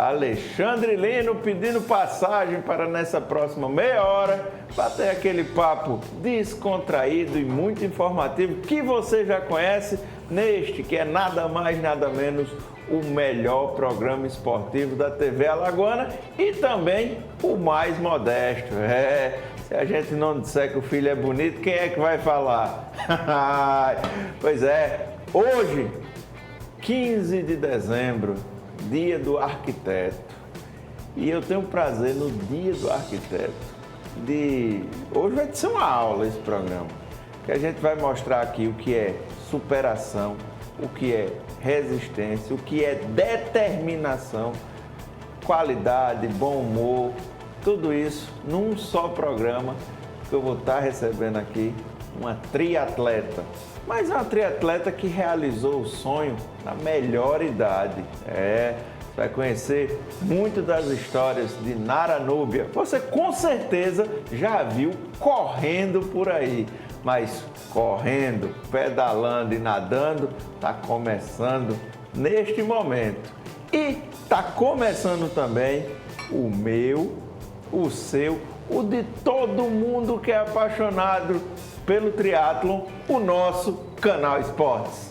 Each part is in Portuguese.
Alexandre Lino pedindo passagem para nessa próxima meia hora bater aquele papo descontraído e muito informativo que você já conhece neste que é nada mais nada menos o melhor programa esportivo da TV Alagoana e também o mais modesto. Se a gente não disser que o filho é bonito, quem é que vai falar? Pois é, hoje, 15 de dezembro, Dia do Arquiteto. E eu tenho o prazer no Dia do Arquiteto hoje vai ser uma aula esse programa, que a gente vai mostrar aqui o que é superação, o que é resistência, o que é determinação, qualidade, bom humor, tudo isso num só programa que eu vou estar recebendo aqui uma triatleta. Mas é uma triatleta que realizou o sonho na melhor idade. Você vai conhecer muito das histórias de Nara Núbia. Você com certeza já viu correndo por aí. Mas correndo, pedalando e nadando, está começando neste momento. E está começando também o meu, o seu, o de todo mundo que é apaixonado pelo triatlon, o nosso Canal Esportes.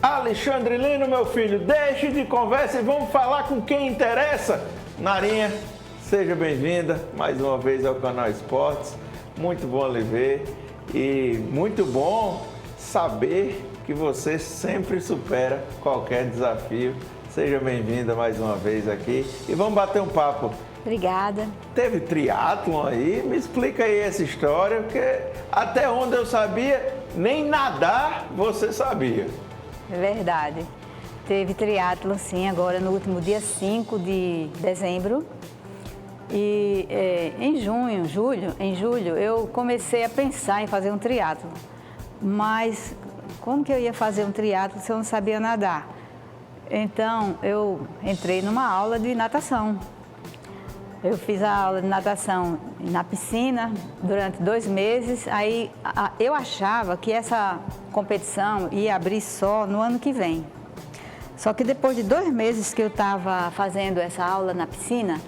Alexandre Lino, meu filho, deixe de conversa e vamos falar com quem interessa. Narinha, seja bem-vinda mais uma vez ao Canal Esportes. Muito bom lhe ver e muito bom saber que você sempre supera qualquer desafio. Seja bem-vinda mais uma vez aqui e vamos bater um papo. Obrigada. Teve triatlon aí? Me explica aí essa história, porque até onde eu sabia, nem nadar você sabia. É verdade. Teve triatlon sim, agora no último dia 5 de dezembro. E em julho, eu comecei a pensar em fazer um triatlon. Mas como que eu ia fazer um triatlon se eu não sabia nadar? Então, eu entrei numa aula de natação. Eu fiz a aula de natação na piscina durante 2 meses. Aí eu achava que essa competição ia abrir só no ano que vem. Só que depois de 2 meses que eu estava fazendo essa aula na piscina,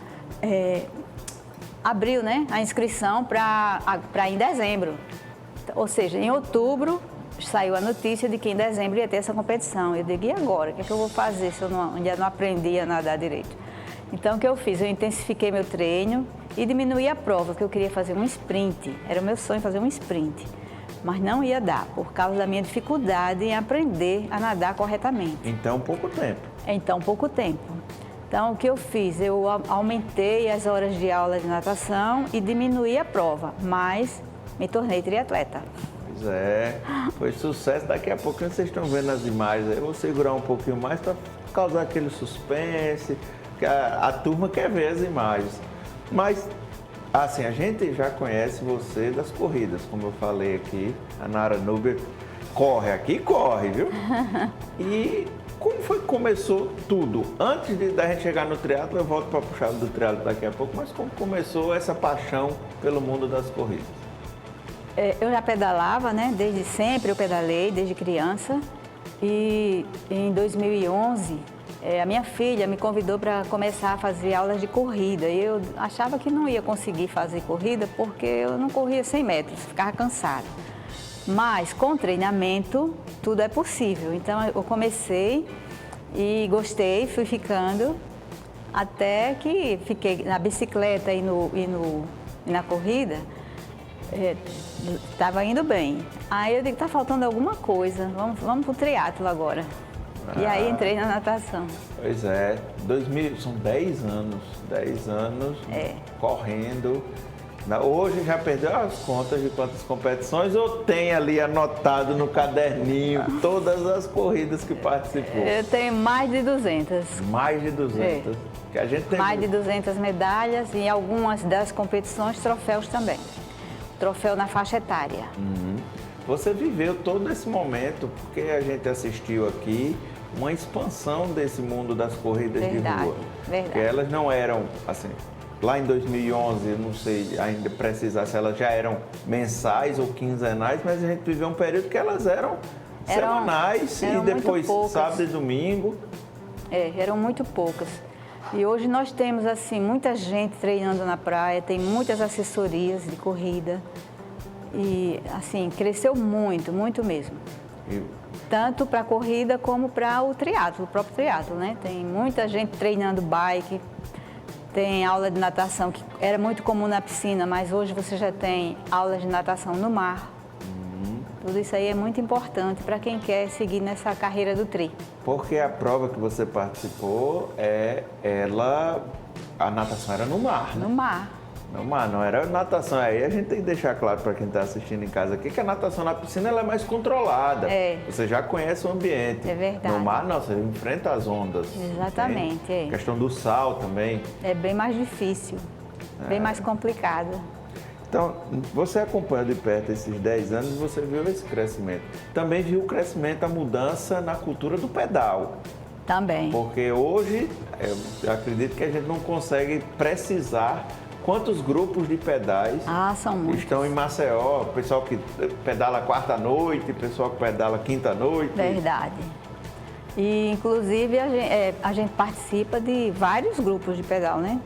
abriu, né, a inscrição para em dezembro. Ou seja, em outubro saiu a notícia de que em dezembro ia ter essa competição. Eu digo, e agora? O que é que eu vou fazer se eu ainda não aprendi a nadar direito? Então, o que eu fiz? Eu intensifiquei meu treino e diminuí a prova, porque eu queria fazer um sprint. Era o meu sonho fazer um sprint, mas não ia dar, por causa da minha dificuldade em aprender a nadar corretamente. Então, pouco tempo. Então, o que eu fiz? Eu aumentei as horas de aula de natação e diminuí a prova, mas me tornei triatleta. Pois é, foi sucesso. Daqui a pouquinho vocês estão vendo as imagens aí. Eu vou segurar um pouquinho mais para causar aquele suspense, que a turma quer ver as imagens. Mas, assim, a gente já conhece você das corridas, como eu falei aqui. A Nara Núbia corre aqui, corre, viu? E como foi que começou tudo? Antes da gente chegar no triatlo, eu volto para puxar do triatlo daqui a pouco, mas como começou essa paixão pelo mundo das corridas? Eu já pedalava, né? Desde sempre eu pedalei, desde criança. E em 2011, a minha filha me convidou para começar a fazer aulas de corrida. E eu achava que não ia conseguir fazer corrida porque eu não corria 100 metros, ficava cansada. Mas com treinamento, tudo é possível. Então eu comecei e gostei, fui ficando, até que fiquei na bicicleta e na corrida. Estava indo bem. Aí eu digo, tá faltando alguma coisa, vamos pro triatlo agora. E aí entrei na natação. Pois é, são 10 anos correndo. Hoje já perdeu as contas de quantas competições ou tem ali anotado no caderninho todas as corridas que participou? Eu tenho mais de 200. Mais de 200. Que a gente tem... Mais de 200 medalhas e algumas das competições, troféus também. Troféu na faixa etária. Você viveu todo esse momento, porque a gente assistiu aqui uma expansão desse mundo das corridas de rua. Verdade. Que elas não eram, assim, lá em 2011, eu não sei ainda precisar se elas já eram mensais ou quinzenais, mas a gente viveu um período que elas eram semanais e depois sábado e domingo. Eram muito poucas. E hoje nós temos, assim, muita gente treinando na praia, tem muitas assessorias de corrida. E, assim, cresceu muito, muito mesmo. Tanto para a corrida como para o triatlo, o próprio triatlo, né? Tem muita gente treinando bike, tem aula de natação, que era muito comum na piscina, mas hoje você já tem aulas de natação no mar. Tudo isso aí é muito importante para quem quer seguir nessa carreira do tri. Porque a prova que você participou, a natação era no mar, né? No mar. No mar, não era natação. Aí a gente tem que deixar claro para quem está assistindo em casa aqui que a natação na piscina ela é mais controlada. Você já conhece o ambiente. É verdade. No mar, não, você enfrenta as ondas. Exatamente. A questão do sal também. É bem mais difícil, bem mais complicado. Então, você acompanhando de perto esses 10 anos, você viu esse crescimento. Também viu o crescimento, a mudança na cultura do pedal. Também. Porque hoje, eu acredito que a gente não consegue precisar quantos grupos de pedais são muitos. Estão em Maceió. O pessoal que pedala quarta-noite, o pessoal que pedala quinta-noite. Verdade. E, inclusive, a gente participa de vários grupos de pedal, né?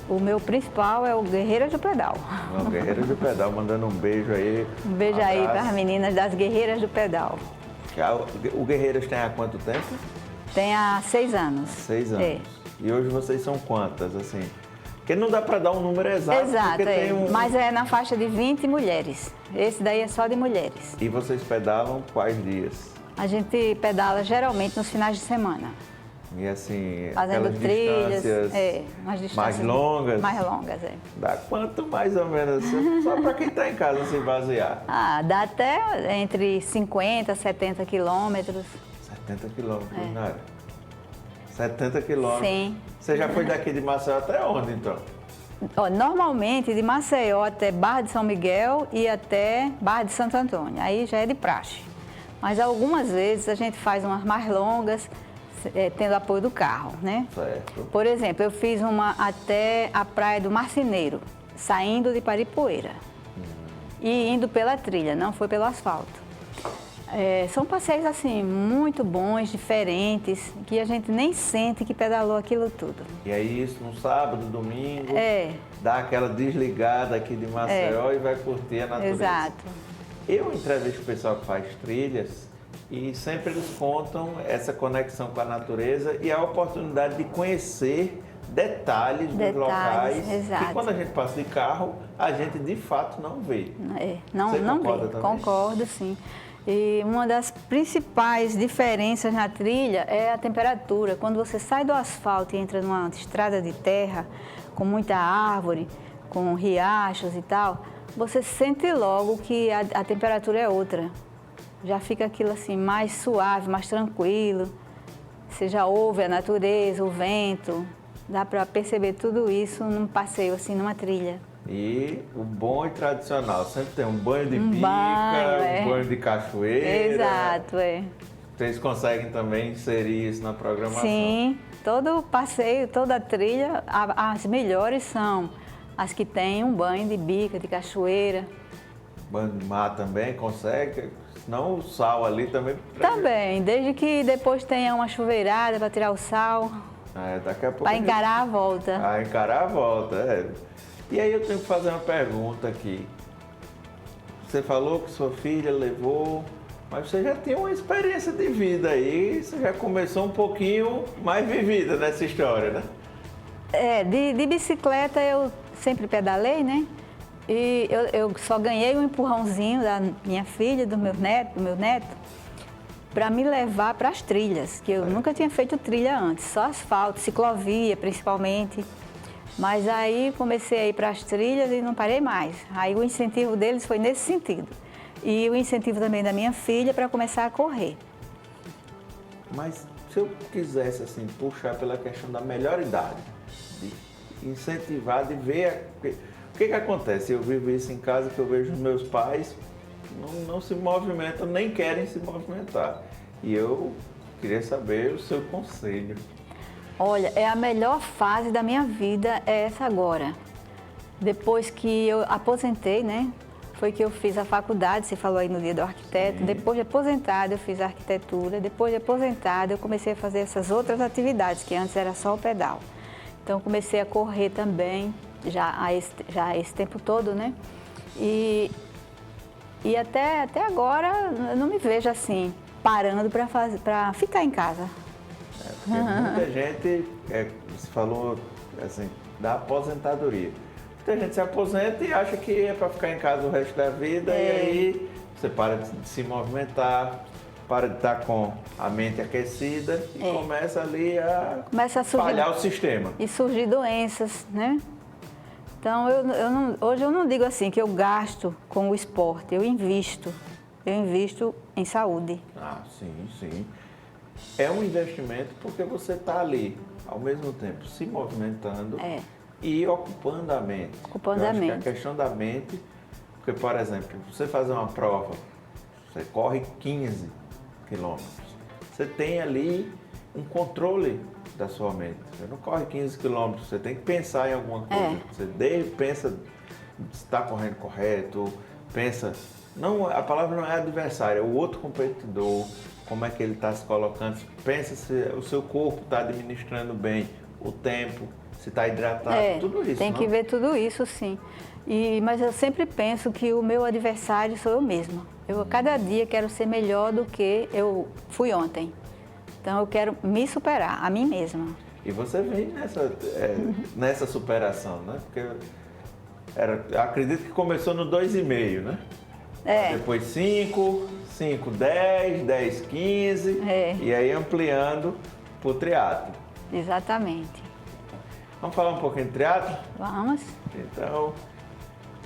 O meu principal é o Guerreiras do Pedal. O Guerreiras do Pedal, mandando um beijo aí. Um beijo aí para as meninas das Guerreiras do Pedal. O Guerreiras tem há quanto tempo? Tem há 6 anos. 6 anos. E hoje vocês são quantas, assim? Porque não dá para dar um número exato. Exato, mas é na faixa de 20 mulheres. Esse daí é só de mulheres. E vocês pedalam quais dias? A gente pedala geralmente nos finais de semana. E assim, fazendo trilhas, umas distâncias mais longas? Mais longas, Dá quanto mais ou menos? Só para quem está em casa se basear. Dá até entre 50 e 70 quilômetros. 70 quilômetros, Nara? 70 quilômetros? Sim. Você já foi daqui de Maceió até onde, então? Normalmente, de Maceió até Barra de São Miguel e até Barra de Santo Antônio. Aí já é de praxe. Mas algumas vezes a gente faz umas mais longas, tendo apoio do carro, né? Certo. Por exemplo, eu fiz uma até a Praia do Marceneiro, saindo de Paripoeira e indo pela trilha, não foi pelo asfalto. São passeios assim muito bons, diferentes, que a gente nem sente que pedalou aquilo tudo. E aí isso no sábado, domingo, dá aquela desligada aqui de Maceió e vai curtir a natureza. Exato. Eu entrevisto o pessoal que faz trilhas e sempre eles contam essa conexão com a natureza e a oportunidade de conhecer detalhes dos locais que quando a gente passa de carro, a gente de fato não vê. Não vê, também? Concordo sim. E uma das principais diferenças na trilha é a temperatura. Quando você sai do asfalto e entra numa estrada de terra, com muita árvore, com riachos e tal, você sente logo que a temperatura é outra. Já fica aquilo assim mais suave, mais tranquilo. Você já ouve a natureza, o vento. Dá para perceber tudo isso num passeio, assim, numa trilha. E o bom e tradicional, sempre tem um banho de bica, um banho de cachoeira. Exato, Vocês conseguem também inserir isso na programação? Sim, todo passeio, toda trilha, as melhores são as que têm um banho de bica, de cachoeira. Banho de mar também consegue? Senão o sal ali também... Também, desde que depois tenha uma chuveirada para tirar o sal. Daqui a pouco... Para encarar a volta. Encarar a volta, E aí eu tenho que fazer uma pergunta aqui. Você falou que sua filha levou, mas você já tem uma experiência de vida aí, você já começou um pouquinho mais vivida nessa história, né? De bicicleta eu sempre pedalei, né? E eu só ganhei um empurrãozinho da minha filha, do meu neto, para me levar para as trilhas, que eu nunca tinha feito trilha antes, só asfalto, ciclovia principalmente. Mas aí comecei a ir para as trilhas e não parei mais. Aí o incentivo deles foi nesse sentido. E o incentivo também da minha filha para começar a correr. Mas se eu quisesse assim, puxar pela questão da melhor idade, de incentivar, de ver... O que acontece? Eu vivo isso em casa, que eu vejo os meus pais não se movimentam, nem querem se movimentar. E eu queria saber o seu conselho. Olha, é a melhor fase da minha vida é essa agora. Depois que eu aposentei, né? Foi que eu fiz a faculdade, você falou aí no dia do arquiteto. Sim. Depois de aposentada, eu fiz a arquitetura. Depois de aposentada, eu comecei a fazer essas outras atividades, que antes era só o pedal. Então, comecei a correr também, já esse tempo todo, né? E até agora, eu não me vejo assim, parando para ficar em casa. Porque muita gente, você falou assim, da aposentadoria. Muita gente se aposenta e acha que é para ficar em casa o resto da vida, e aí você para de se movimentar, para de estar com a mente aquecida e começa ali a falhar o sistema. E surgir doenças, né? Então, hoje eu não digo assim que eu gasto com o esporte, eu invisto em saúde. Ah, sim, sim. É um investimento porque você está ali, ao mesmo tempo, se movimentando e ocupando a mente. Ocupando a mente. Acho que a questão da mente, porque, por exemplo, você fazer uma prova, você corre 15 quilômetros, você tem ali um controle da sua mente. Você não corre 15 quilômetros, você tem que pensar em alguma coisa. Você pensa se está correndo correto, pensa... Não, a palavra não é adversário, é o outro competidor, como é que ele está se colocando, pensa se o seu corpo está administrando bem o tempo, se está hidratado, tudo isso. Tem que ver tudo isso, sim. Mas eu sempre penso que o meu adversário sou eu mesma. Eu, cada dia, quero ser melhor do que eu fui ontem. Então, eu quero me superar, a mim mesma. E você vem nessa superação, né? Porque acredito que começou no 2,5, né? Depois 5, 10, 10, 15 e aí ampliando para o triatlo. Exatamente. Vamos falar um pouquinho de triatlo? Vamos. Então,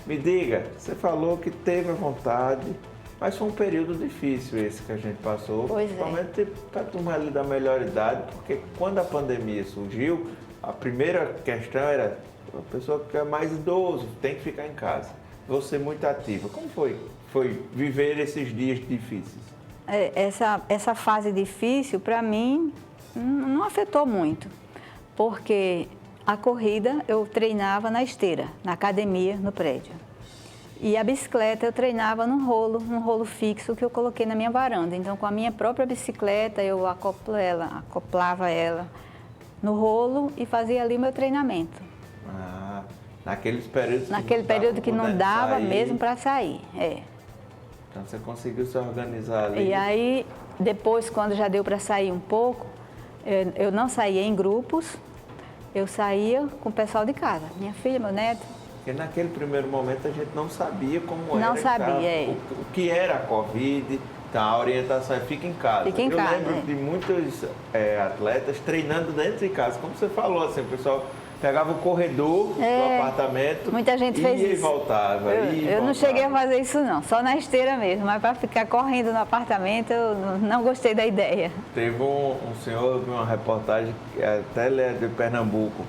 me diga, você falou que teve a vontade, mas foi um período difícil esse que a gente passou, principalmente para a turma ali da melhor idade, porque quando a pandemia surgiu, a primeira questão era a pessoa que é mais idoso, tem que ficar em casa. Você muito ativa. Como foi viver esses dias difíceis? Essa fase difícil, para mim, não afetou muito, porque a corrida eu treinava na esteira, na academia, no prédio. E a bicicleta eu treinava num rolo fixo que eu coloquei na minha varanda. Então, com a minha própria bicicleta, eu acoplava ela no rolo e fazia ali meu treinamento. Naqueles períodos que não dava mesmo para sair. Então você conseguiu se organizar ali. E aí, depois, quando já deu para sair um pouco, eu não saía em grupos, eu saía com o pessoal de casa, minha filha, meu neto. Porque naquele primeiro momento a gente não sabia como não sabia, o que era a Covid, então a orientação é fica em casa. Fica em casa. Eu lembro de muitos atletas treinando dentro de casa, como você falou, assim, o pessoal pegava o corredor do apartamento, muita gente fez isso. E voltava. Eu não cheguei a fazer isso não, só na esteira mesmo, mas para ficar correndo no apartamento eu não gostei da ideia. Teve um senhor, uma reportagem, até ele é de Pernambuco,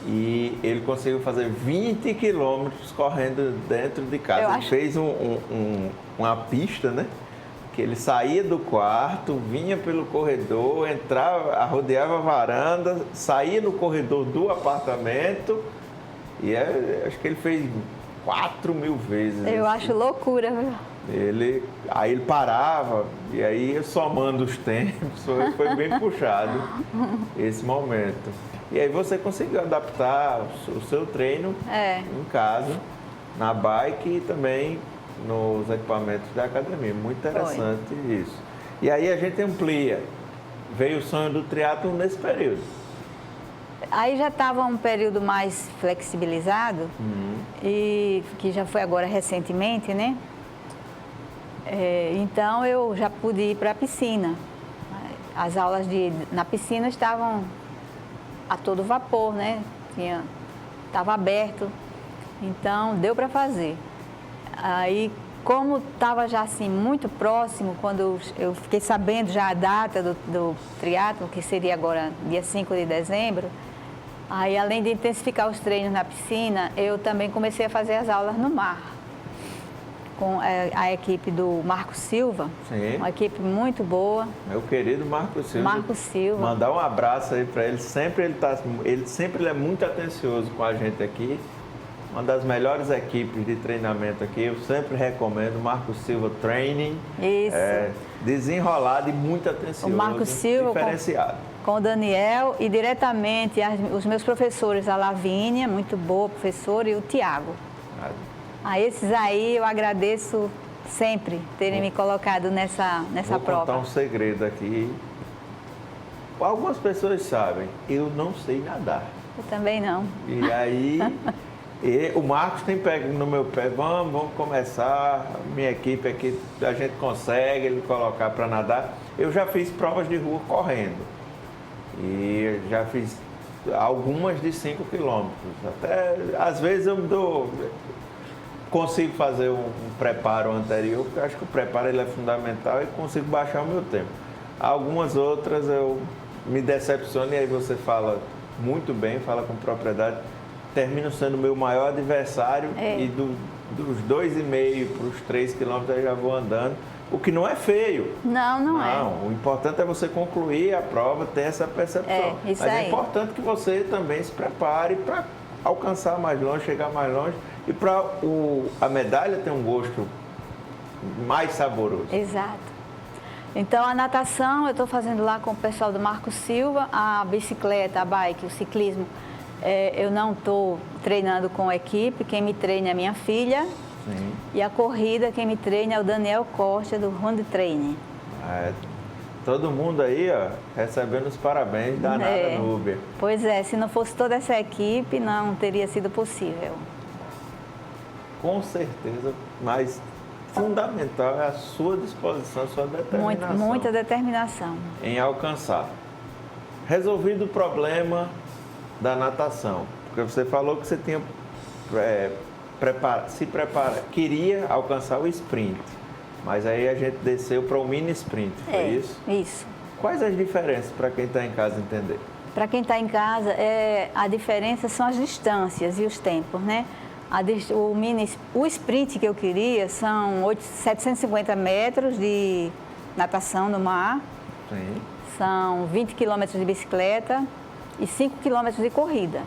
e ele conseguiu fazer 20 quilômetros correndo dentro de casa. Ele fez uma pista, né? Que ele saía do quarto, vinha pelo corredor, entrava, rodeava a varanda, saía no corredor do apartamento e acho que ele fez 4.000 vezes. Eu acho loucura, viu? Aí ele parava e aí ia somando os tempos, foi bem puxado esse momento. E aí você conseguiu adaptar o seu treino em casa, na bike e também nos equipamentos da academia. Muito interessante isso. E aí a gente amplia. Veio o sonho do triatlo nesse período. Aí já estava um período mais flexibilizado, e que já foi agora recentemente, né? Então eu já pude ir para a piscina. As aulas na piscina estavam a todo vapor, né? Estava aberto, então deu para fazer. Aí, como estava já assim muito próximo, quando eu fiquei sabendo já a data do triatlo, que seria agora dia 5 de dezembro, aí além de intensificar os treinos na piscina, eu também comecei a fazer as aulas no mar. com a equipe do Marco Silva, Sim. uma equipe muito boa. Meu querido Marco Silva. Marco Silva. Mandar um abraço aí para ele. Ele sempre é muito atencioso com a gente aqui. Uma das melhores equipes de treinamento aqui. Eu sempre recomendo Marco Silva Training. Isso. Desenrolado e muito atencioso. O Marco Silva diferenciado. Com o Daniel e diretamente os meus professores, a Lavínia, muito boa professora, e o Tiago. A esses aí eu agradeço sempre terem me colocado nessa Vou prova. contar um segredo aqui. Algumas pessoas sabem, eu não sei nadar. Eu também não. E aí, o Marcos tem pego no meu pé, vamos começar, minha equipe aqui, a gente consegue ele colocar para nadar. Eu já fiz provas de rua correndo. E já fiz algumas de 5 quilômetros. Até, às vezes eu consigo fazer um preparo anterior, porque eu acho que o preparo ele é fundamental e consigo baixar o meu tempo. Algumas outras eu me decepciono e aí você fala muito bem, fala com propriedade, termino sendo o meu maior adversário e dos 2,5 para os 3 quilômetros eu já vou andando, o que não é feio. Não é. O importante é você concluir a prova, ter essa percepção. Mas é importante que você também se prepare para alcançar mais longe, chegar mais longe e para a medalha ter um gosto mais saboroso. Exato. Então, a natação eu estou fazendo lá com o pessoal do Marco Silva, a bicicleta, a bike, o ciclismo, eu não estou treinando com a equipe, quem me treina é a minha filha. Sim. E a corrida, quem me treina é o Daniel Costa, do Run Training. Todo mundo aí, ó, recebendo os parabéns da Nada Núbia. Pois é, se não fosse toda essa equipe, não teria sido possível. Com certeza, mas fundamental é a sua disposição, a sua determinação. Muita determinação. Em alcançar. Resolvido o problema da natação, porque você falou que você tinha queria alcançar o sprint, mas aí a gente desceu para o mini sprint, foi isso? Isso. Quais as diferenças para quem está em casa entender? Para quem está em casa, a diferença são as distâncias e os tempos, né? O sprint que eu queria são 750 metros de natação no mar. Sim. São 20 quilômetros de bicicleta e 5 quilômetros de corrida.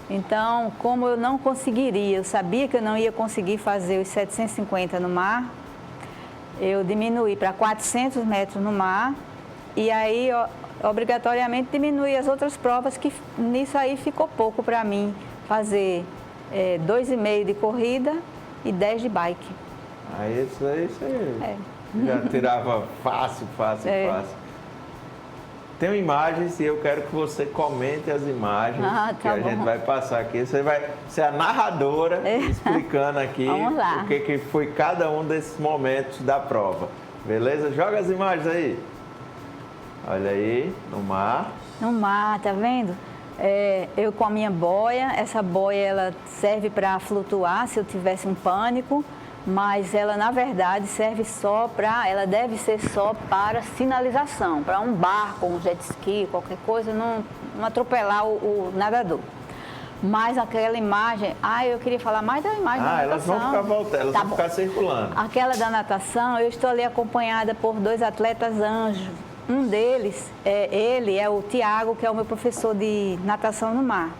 Então, como eu não conseguiria, eu sabia que eu não ia conseguir fazer os 750 no mar, eu diminuí para 400 metros no mar e aí, obrigatoriamente, diminuí as outras provas, que nisso aí ficou pouco para mim fazer 2,5 de corrida e 10 de bike. Aí isso aí já tirava fácil. Tem imagens e eu quero que você comente as imagens que a gente vai passar aqui. Você vai ser a narradora explicando aqui o que foi cada um desses momentos da prova. Beleza? Joga as imagens aí. Olha aí, no mar. No mar, tá vendo? Eu com a minha boia, essa boia ela serve para flutuar se eu tivesse um pânico, mas ela na verdade ela deve ser só para sinalização, para um barco, um jet ski, qualquer coisa, não atropelar o nadador. Mas aquela imagem, eu queria falar mais da imagem da natação. Elas vão ficar voltando, elas vão ficar circulando. Aquela da natação, eu estou ali acompanhada por 2 atletas anjos. Um deles, ele é o Tiago, que é o meu professor de natação no mar.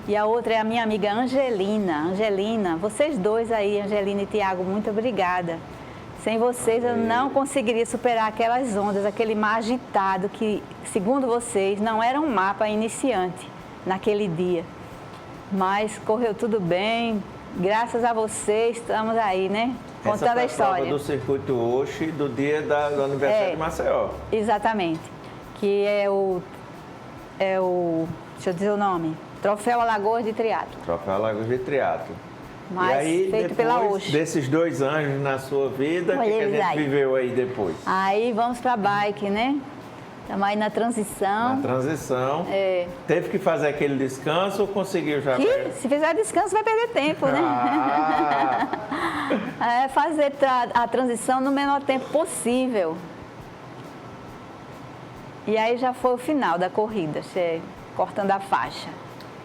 E a outra é a minha amiga Angelina. Angelina, vocês dois aí, Angelina e Tiago, muito obrigada. Sem vocês eu não conseguiria superar aquelas ondas, aquele mar agitado que, segundo vocês, não era um mar para iniciante naquele dia. Mas correu tudo bem, graças a vocês estamos aí, né? Contando a história. Essa foi a prova do Circuito Oxi do dia do aniversário de Maceió. Exatamente. Que é o... Deixa eu dizer o nome. Troféu Alagoas de Triatlo. Troféu Alagoas de Triatlo. Mas e aí, feito pela Oxi. Desses 2 anjos na sua vida, o que a gente viveu aí depois? Aí vamos para a bike, né? Estamos aí na transição. Na transição. Teve que fazer aquele descanso ou conseguiu já? Se fizer descanso vai perder tempo, né? Fazer a transição no menor tempo possível. E aí já foi o final da corrida, cortando a faixa.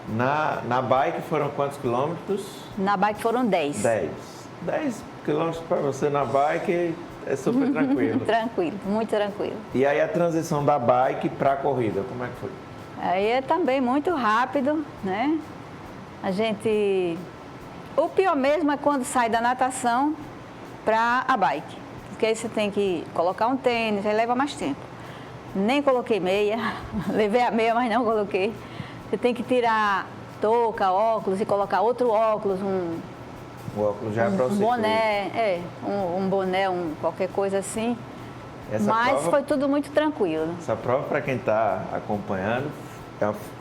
Na bike foram quantos quilômetros? Na bike foram 10. 10. 10 quilômetros para você na bike é super tranquilo. Tranquilo, muito tranquilo. E aí a transição da bike para a corrida, como é que foi? Aí é também muito rápido, né? O pior mesmo é quando sai da natação para a bike. Porque aí você tem que colocar um tênis, aí leva mais tempo. Nem coloquei meia, levei a meia, mas não coloquei. Você tem que tirar touca, óculos e colocar outro óculos, O óculos já é para o um boné, um boné, qualquer coisa assim. Mas foi tudo muito tranquilo. Essa prova, para quem está acompanhando,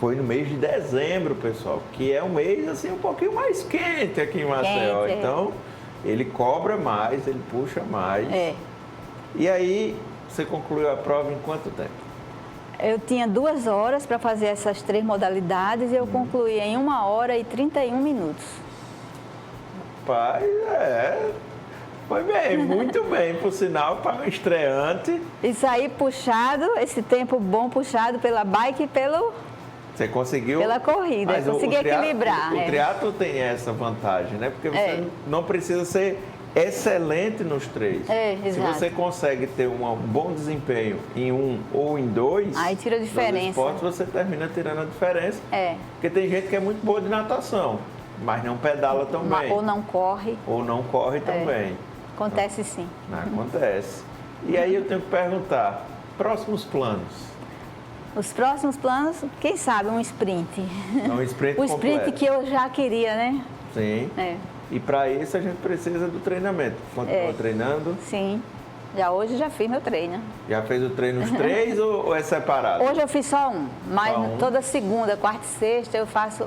foi no mês de dezembro, pessoal, que é um mês assim um pouquinho mais quente aqui em Maceió. Então, ele cobra mais, ele puxa mais. E aí, você concluiu a prova em quanto tempo? Eu tinha 2 horas para fazer essas 3 modalidades e eu concluí em 1 hora e 31 minutos. Pai, foi bem, muito bem, por sinal, para um estreante. E saí puxado, esse tempo bom puxado pela bike e Você conseguiu? Pela corrida, mas consegui equilibrar. O triatlo tem essa vantagem, né? Porque você não precisa ser excelente nos 3. Se você consegue ter um bom desempenho em 1 ou em 2, aí tira a diferença. Esportes, você termina tirando a diferença. Porque tem gente que é muito boa de natação, mas não pedala tão bem. Ou não corre. Ou não corre tão bem. Acontece sim. Acontece. E aí eu tenho que perguntar, próximos planos? Os próximos planos, quem sabe, um sprint. Um sprint o sprint que eu já queria, né? Sim. E para isso a gente precisa do treinamento. Continua treinando? Sim. Hoje já fiz meu treino. Já fez o treino os 3 ou é separado? Hoje eu fiz só um, mas toda segunda, quarta e sexta eu faço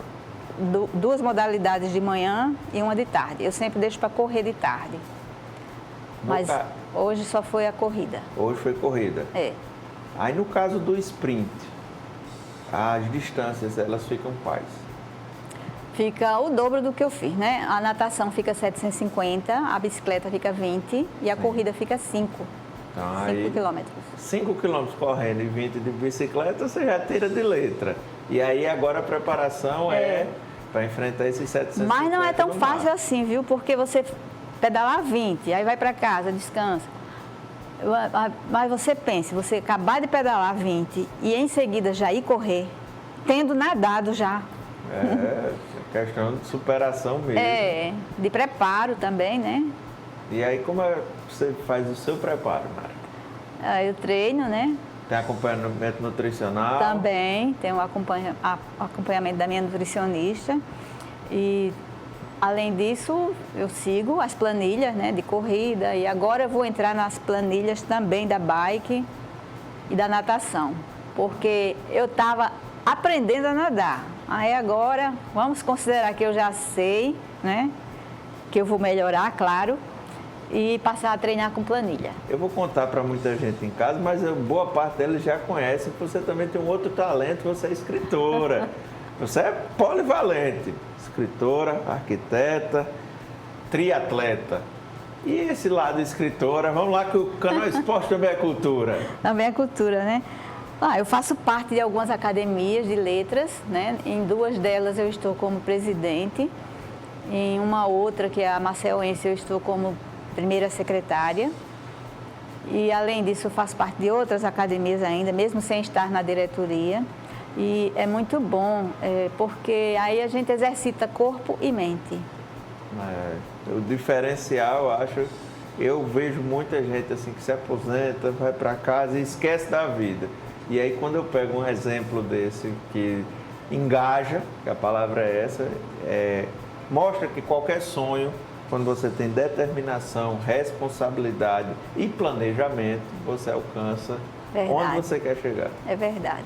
2 modalidades de manhã e 1 de tarde. Eu sempre deixo para correr de tarde. Mas hoje só foi a corrida. Hoje foi corrida? Aí no caso do sprint, as distâncias, elas ficam quais? Fica o dobro do que eu fiz, né? A natação fica 750, a bicicleta fica 20 e a corrida fica 5. Então, 5 quilômetros. 5 quilômetros correndo e 20 de bicicleta, você já tira de letra. E aí agora a preparação é para enfrentar esses 750. Mas não é tão fácil assim, viu? Porque você pedalar 20, aí vai para casa, descansa. Mas você pense, você acabar de pedalar 20 e em seguida já ir correr, tendo nadado já. Questão de superação mesmo. De preparo também, né? E aí como você faz o seu preparo, Mara? Eu treino, né? Tem acompanhamento nutricional? Também, tem um acompanhamento da minha nutricionista. E, além disso, eu sigo as planilhas, né, de corrida. E agora eu vou entrar nas planilhas também da bike e da natação. Porque eu estava aprendendo a nadar. Aí agora, vamos considerar que eu já sei, né? Que eu vou melhorar, claro. E passar a treinar com planilha. Eu vou contar para muita gente em casa, mas boa parte deles já conhece. Você também tem um outro talento, você é escritora. Você é polivalente. Escritora, arquiteta, triatleta. E esse lado escritora, vamos lá que o canal Esporte também é cultura. Também é cultura, né? Eu faço parte de algumas academias de letras, né? Em 2 delas eu estou como presidente. Em uma outra, que é a Maceoense, eu estou como primeira secretária. E, além disso, eu faço parte de outras academias ainda, mesmo sem estar na diretoria. E é muito bom, porque aí a gente exercita corpo e mente. O diferencial, acho, eu vejo muita gente assim que se aposenta, vai para casa e esquece da vida. E aí, quando eu pego um exemplo desse que engaja, que a palavra é essa, mostra que qualquer sonho, quando você tem determinação, responsabilidade e planejamento, você alcança onde você quer chegar. É verdade.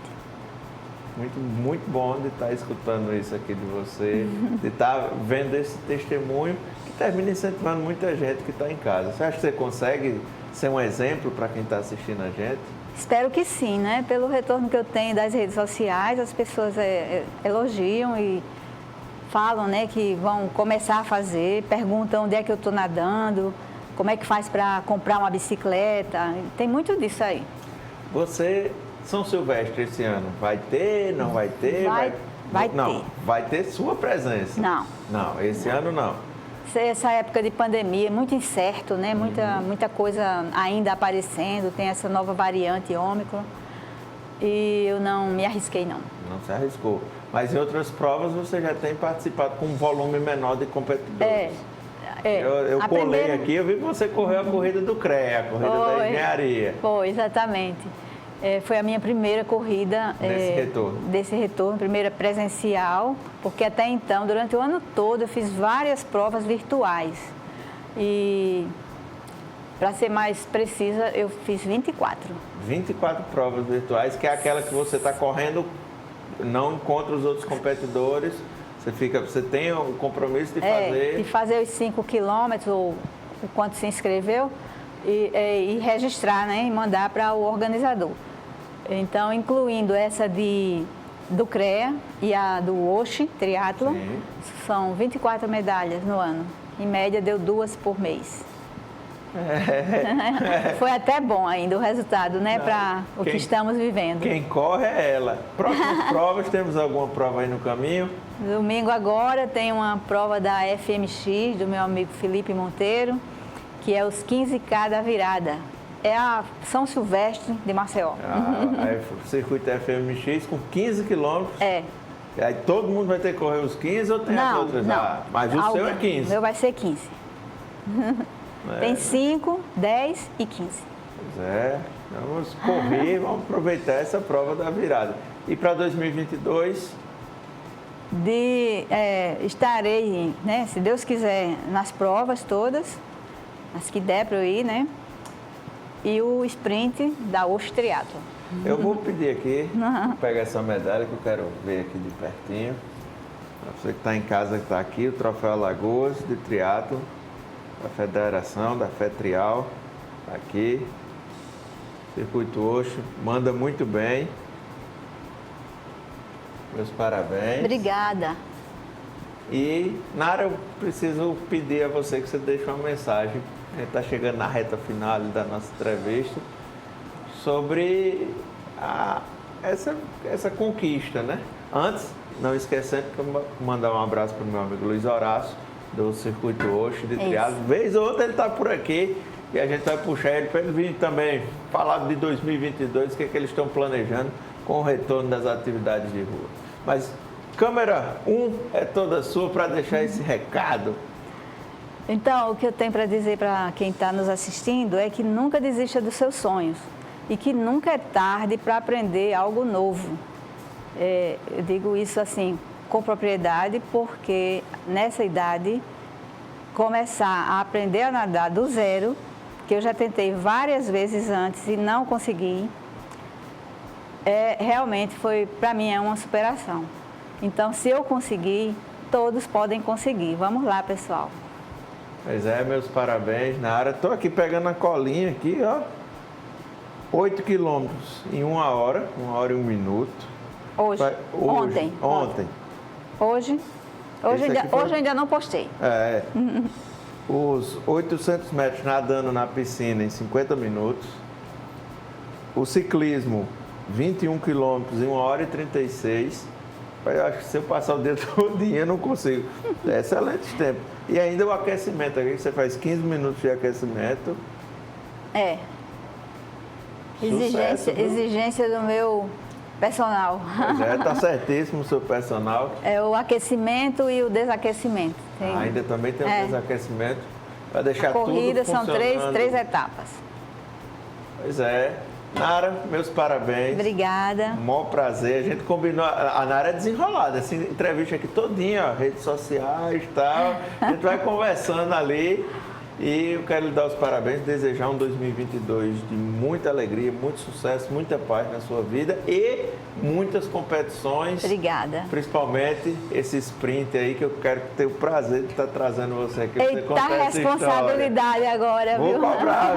Muito, muito bom de estar escutando isso aqui de você, de estar vendo esse testemunho que termina incentivando muita gente que está em casa. Você acha que você consegue ser um exemplo para quem está assistindo a gente? Espero que sim, né? Pelo retorno que eu tenho das redes sociais, as pessoas elogiam e falam, né, que vão começar a fazer, perguntam onde é que eu estou nadando, como é que faz para comprar uma bicicleta, tem muito disso aí. Você, São Silvestre esse ano, vai ter, não vai ter? Vai ter. Não, vai ter sua presença. Não. Não, esse ano não. essa época de pandemia, muito incerto, né? Muita coisa ainda aparecendo, tem essa nova variante Ômicron. E eu não me arrisquei, não. Não se arriscou. Mas em outras provas você já tem participado com um volume menor de competidores. Eu colei aqui, eu vi que você correu a corrida do CREA, a corrida da engenharia. Foi, exatamente. Foi a minha primeira corrida desse retorno, primeira presencial, porque até então, durante o ano todo, eu fiz várias provas virtuais. E, para ser mais precisa, eu fiz 24. 24 provas virtuais, que é aquela que você está correndo, não encontra os outros competidores, você tem o compromisso de fazer... de fazer os 5 quilômetros, ou o quanto se inscreveu, e registrar, né, e mandar para o organizador. Então, incluindo essa do CREA e a do Oshi Triathlon, são 24 medalhas no ano. Em média, deu 2 por mês. Foi até bom ainda o resultado, né, para o que estamos vivendo. Quem corre é ela. Próximas provas, temos alguma prova aí no caminho? Domingo agora tem uma prova da FMX, do meu amigo Felipe Monteiro, que é os 15K da virada. É a São Silvestre de Maceió. O circuito FMX com 15 quilômetros. Aí todo mundo vai ter que correr os 15 ou tem as outras? Não. Mas o seu é 15. O meu vai ser 15. Tem 5, 10 e 15. Pois é, vamos correr, vamos aproveitar essa prova da virada. E para 2022? Estarei, né, se Deus quiser, nas provas todas, as que der para eu ir, né? E o sprint da Oshi Triathlon. Eu vou pedir aqui, pegar essa medalha que eu quero ver aqui de pertinho. Para você que está em casa, que está aqui, o Troféu Alagoas de Triathlon, da Federação, da FETRIAL, aqui. Circuito Oshi, manda muito bem. Meus parabéns. Obrigada. E, Nara, eu preciso pedir a você que você deixe uma mensagem. A gente está chegando na reta final da nossa entrevista sobre essa conquista, né? Antes, não esquecendo que eu mandar um abraço para o meu amigo Luiz Horácio, do Circuito Oshi de Triathlon. Vez ou outra ele está por aqui e a gente vai puxar ele para ele vir também falar de 2022, o que é que eles estão planejando com o retorno das atividades de rua. Mas câmera 1 é toda sua para deixar esse recado. Então, o que eu tenho para dizer para quem está nos assistindo é que nunca desista dos seus sonhos e que nunca é tarde para aprender algo novo. Eu digo isso assim com propriedade porque nessa idade começar a aprender a nadar do zero, que eu já tentei várias vezes antes e não consegui, realmente foi, para mim, é uma superação. Então, se eu conseguir, todos podem conseguir. Vamos lá, pessoal. Pois é, meus parabéns, Nara. Estou aqui pegando a colinha aqui, ó. 8 quilômetros em 1 hora, 1 hora e 1 minuto. Ontem. Hoje eu ainda não postei. Os 800 metros nadando na piscina em 50 minutos. O ciclismo, 21 quilômetros em 1 hora e 36. Eu acho que se eu passar o dia todo eu não consigo. É excelente tempo. E ainda o aquecimento aqui, você faz 15 minutos de aquecimento. Exigência do meu personal. Pois tá certíssimo o seu personal. É o aquecimento e o desaquecimento. Ainda também tem o desaquecimento para deixar tudo funcionando. A corrida são três etapas. Pois é. Nara, meus parabéns. Obrigada. Maior prazer. A gente combinou. A Nara é desenrolada. Essa entrevista aqui todinha, ó, redes sociais e tal. A gente vai conversando ali. E eu quero lhe dar os parabéns, desejar um 2022 de muita alegria, muito sucesso, muita paz na sua vida e muitas competições. Obrigada. Principalmente esse sprint aí que eu quero ter o prazer de estar trazendo você aqui. Eita, responsabilidade agora, viu? Vou cobrar,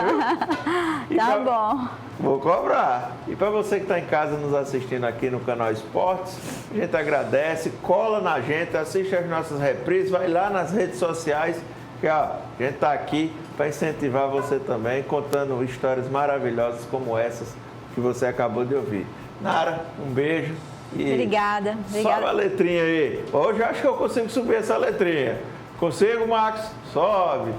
viu? Tá bom. Vou cobrar. E para você que está em casa nos assistindo aqui no canal Esportes, a gente agradece, cola na gente, assiste as nossas reprises, vai lá nas redes sociais, que ó, a gente está aqui para incentivar você também, contando histórias maravilhosas como essas que você acabou de ouvir. Nara, um beijo. E obrigada. Sobe a letrinha aí. Hoje eu acho que eu consigo subir essa letrinha. Consigo, Max? Sobe.